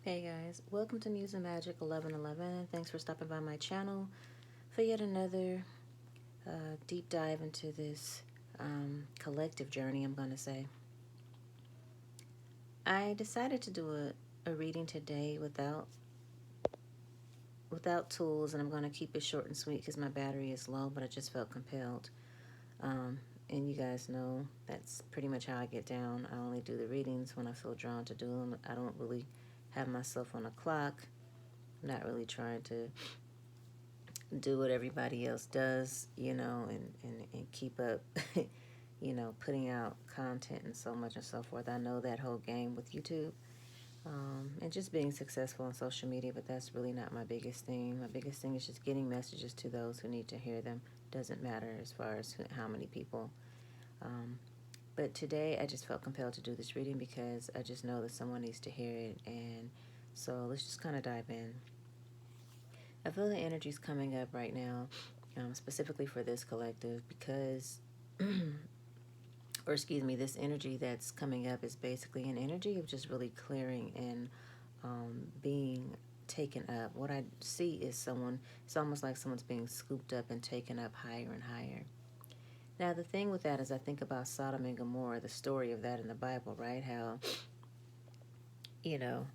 Hey guys, welcome to Muse and Magic 1111, and thanks for stopping by my channel for yet another deep dive into this collective journey, I'm going to say. I decided to do a reading today without tools, and I'm going to keep it short and sweet because my battery is low, but I just felt compelled. Um, and you guys know that's pretty much how I get down. I only do the readings when I feel drawn to do them. I don't really have myself on a clock. I'm not really trying to do what everybody else does, and keep up, putting out content and so much and so forth. I know that whole game with YouTube and just being successful on social media, but that's really not my biggest thing. My biggest thing is just getting messages to those who need to hear them. Doesn't matter as far as how many people. Um, but today I just felt compelled to do this reading because I just know that someone needs to hear it. And so let's just kind of dive in. I feel the energy's coming up right now, specifically for this collective, because, or excuse me, this energy that's coming up is basically an energy of just really clearing and being taken up. What I see is it's almost like someone's being scooped up and taken up higher and higher. Now, the thing with that is I think about Sodom and Gomorrah, the story of that in the Bible, right? How, you know,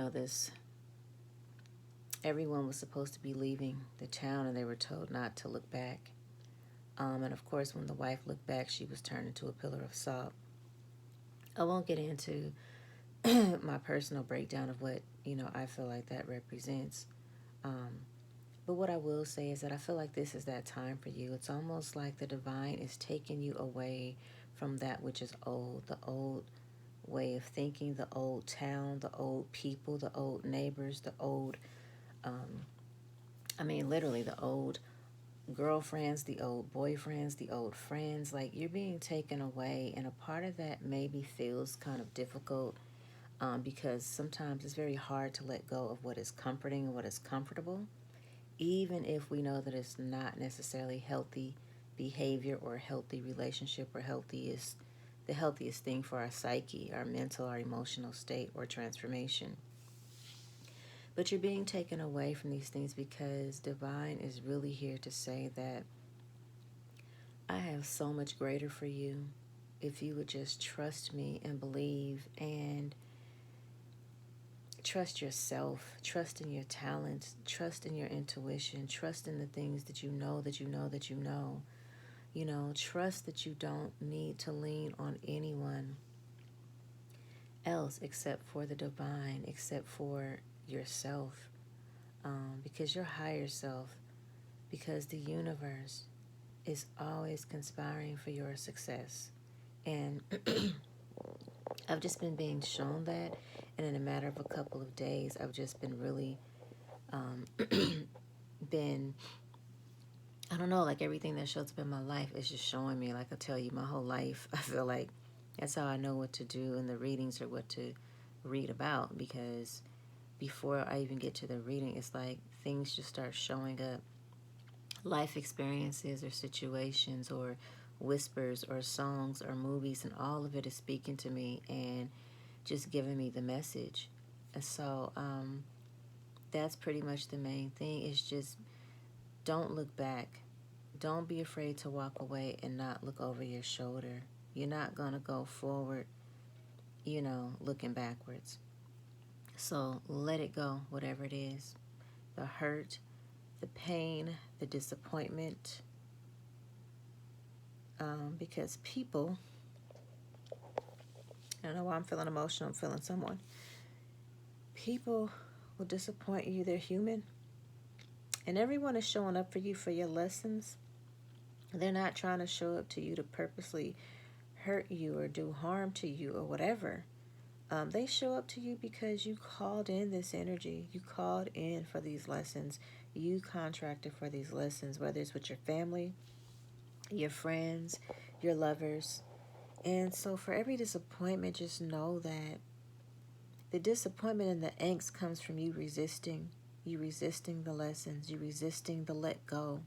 this everyone was supposed to be leaving the town and they were told not to look back. And of course, when the wife looked back, she was turned into a pillar of salt. I won't get into my personal breakdown of what, I feel like that represents. But what I will say is that I feel like this is that time for you. It's almost like the divine is taking you away from that which is old, the old way of thinking, the old town, the old people, the old neighbors, the old, literally the old girlfriends, the old boyfriends, the old friends. Like you're being taken away, and a part of that maybe feels kind of difficult because sometimes it's very hard to let go of what is comforting and what is comfortable, even if we know that it's not necessarily healthy behavior or healthy relationship or the healthiest thing for our psyche, our mental, our emotional state or transformation. But you're being taken away from these things because divine is really here to say that I have so much greater for you if you would just trust me and believe and trust yourself, trust in your talents, trust in your intuition, trust in the things that you know that you know that you know. Trust that you don't need to lean on anyone else except for the divine, except for yourself, because your higher self, because the universe is always conspiring for your success. And I've just been being shown that, and in a matter of a couple of days, I've just been really been, I don't know, like everything that shows up in my life is just showing me, like I tell you, my whole life, I feel like that's how I know what to do in the readings or what to read about, because before I even get to the reading, it's like things just start showing up. Life experiences or situations or whispers or songs or movies, and all of it is speaking to me and just giving me the message. And so that's pretty much the main thing, is just don't look back. Don't be afraid to walk away and not look over your shoulder. You're not going to go forward, looking backwards. So let it go, whatever it is. The hurt, the pain, the disappointment. Because people, I don't know why I'm feeling emotional, I'm feeling someone. People will disappoint you, they're human. And everyone is showing up for you for your lessons. They're not trying to show up to you to purposely hurt you or do harm to you or whatever. They show up to you because you called in this energy. You called in for these lessons. You contracted for these lessons, whether it's with your family, your friends, your lovers. And so for every disappointment, just know that the disappointment and the angst comes from you resisting. You resisting the lessons. You resisting the let go.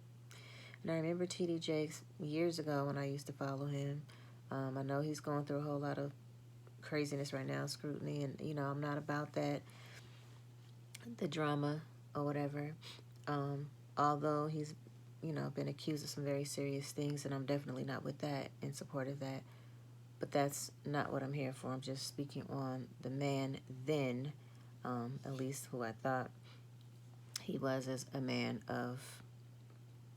And I remember T.D. Jakes years ago when I used to follow him. I know he's going through a whole lot of craziness right now, scrutiny, and I'm not about that, the drama or whatever. Although he's been accused of some very serious things, and I'm definitely not with that, in support of that. But that's not what I'm here for. I'm just speaking on the man then, at least who I thought he was as a man of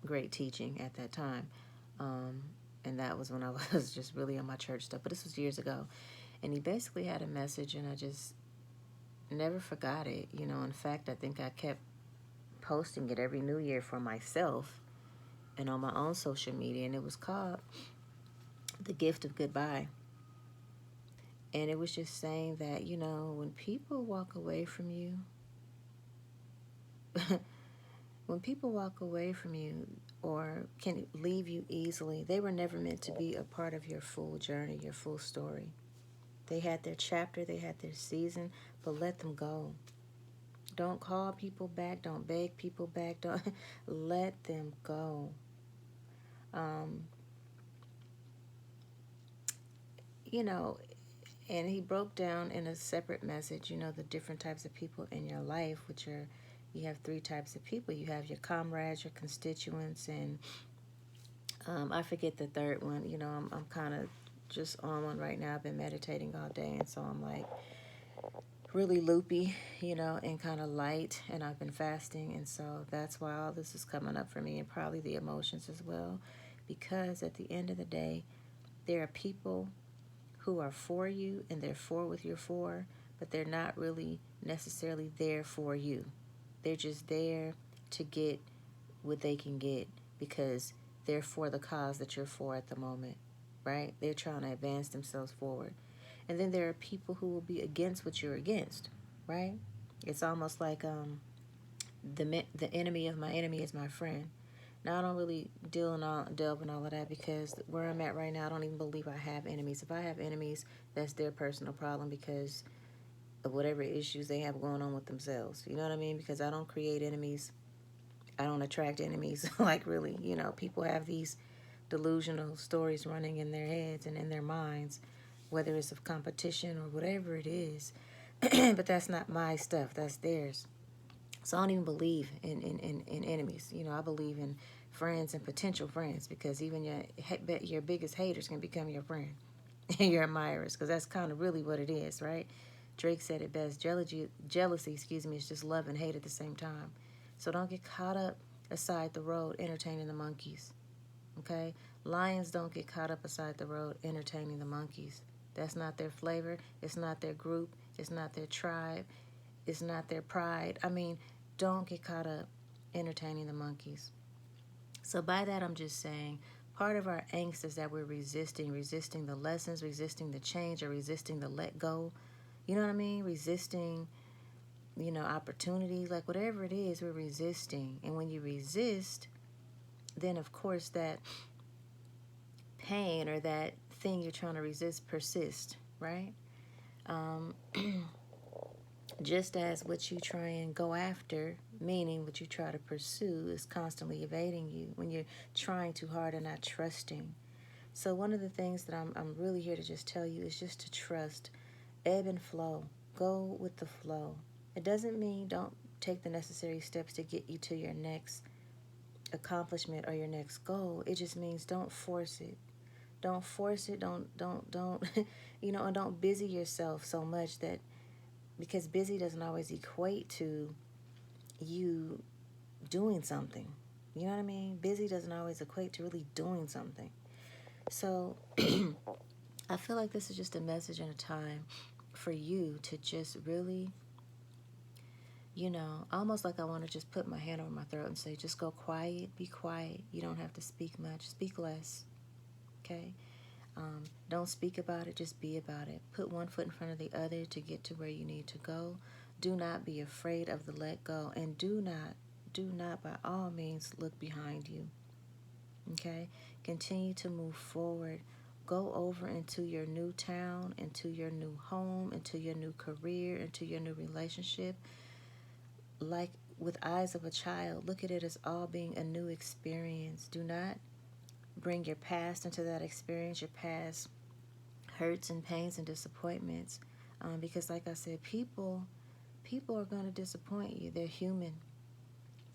great teaching at that time. And that was when I was just really on my church stuff. But this was years ago. And he basically had a message, and I just never forgot it. In fact, I think I kept posting it every New Year for myself and on my own social media. And it was called The Gift of Goodbye. And it was just saying that, when people walk away from you, when people walk away from you or can leave you easily, they were never meant to be a part of your full journey, your full story. They had their chapter, they had their season, but let them go. Don't call people back, don't beg people back, don't let them go. And he broke down in a separate message, the different types of people in your life, which are, you have 3 types of people. You have your comrades, your constituents, and I forget the third one. I'm kind of just on one right now. I've been meditating all day, and so I'm like really loopy, and kind of light, and I've been fasting, and so that's why all this is coming up for me, and probably the emotions as well, because at the end of the day, there are people who are for you, and they're for with your for, but they're not really necessarily there for you. They're just there to get what they can get because they're for the cause that you're for at the moment, right? They're trying to advance themselves forward. And then there are people who will be against what you're against, right? It's almost like the enemy of my enemy is my friend. Now, I don't really delve in all of that because where I'm at right now, I don't even believe I have enemies. If I have enemies, that's their personal problem because of whatever issues they have going on with themselves. You know what I mean? Because I don't create enemies. I don't attract enemies. Like, really, people have these delusional stories running in their heads and in their minds, whether it's of competition or whatever it is. But that's not my stuff. That's theirs. So I don't even believe in enemies. I believe in friends and potential friends because even your biggest haters can become your friend and your admirers because that's kind of really what it is, right? Drake said it best. Jealousy, is just love and hate at the same time. So don't get caught up aside the road entertaining the monkeys, okay? Lions don't get caught up aside the road entertaining the monkeys. That's not their flavor. It's not their group. It's not their tribe. It's not their pride. Don't get caught up entertaining the monkeys. So by that, I'm just saying, part of our angst is that we're resisting the lessons, resisting the change, or resisting the let go. You know what I mean? Resisting, opportunities, like whatever it is, we're resisting. And when you resist, then of course that pain or that thing you're trying to resist persists, right? Just as what you try and go after, meaning what you try to pursue, is constantly evading you when you're trying too hard and not trusting. So one of the things that I'm really here to just tell you is just to trust, ebb and flow, go with the flow. It doesn't mean don't take the necessary steps to get you to your next accomplishment or your next goal. It just means don't force it. Don't force it. Don't and don't busy yourself so much that, because busy doesn't always equate to you doing something. You know what I mean? Busy doesn't always equate to really doing something. So I feel like this is just a message and a time for you to just really, almost like I want to just put my hand over my throat and say, just go quiet, be quiet. You don't have to speak much, speak less, okay? Don't speak about it, just be about it. Put one foot in front of the other to get to where you need to go. Do not be afraid of the let go, and do not by all means look behind you, okay? Continue to move forward. Go over into your new town, into your new home, into your new career, into your new relationship. Like with eyes of a child, look at it as all being a new experience. Do not bring your past into that experience. Your past hurts and pains and disappointments. Because like I said, people are going to disappoint you. They're human,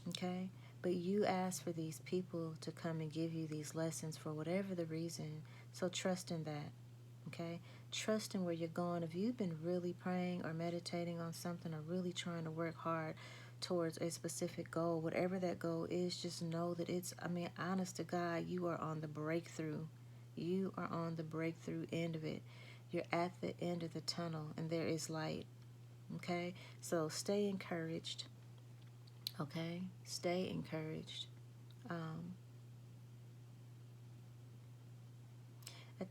okay? But you ask for these people to come and give you these lessons for whatever the reason. So trust in that, okay? Trust in where you're going. If you've been really praying or meditating on something or really trying to work hard towards a specific goal, whatever that goal is, just know that honest to God, you are on the breakthrough. You are on the breakthrough end of it. You're at the end of the tunnel and there is light, okay? So stay encouraged, okay? Stay encouraged. I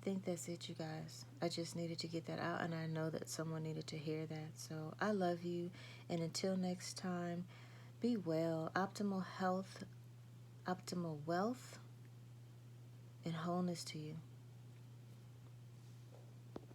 think that's it, you guys. I just needed to get that out, and I know that someone needed to hear that. So I love you, and until next time, be well. Optimal health, optimal wealth, and wholeness to you.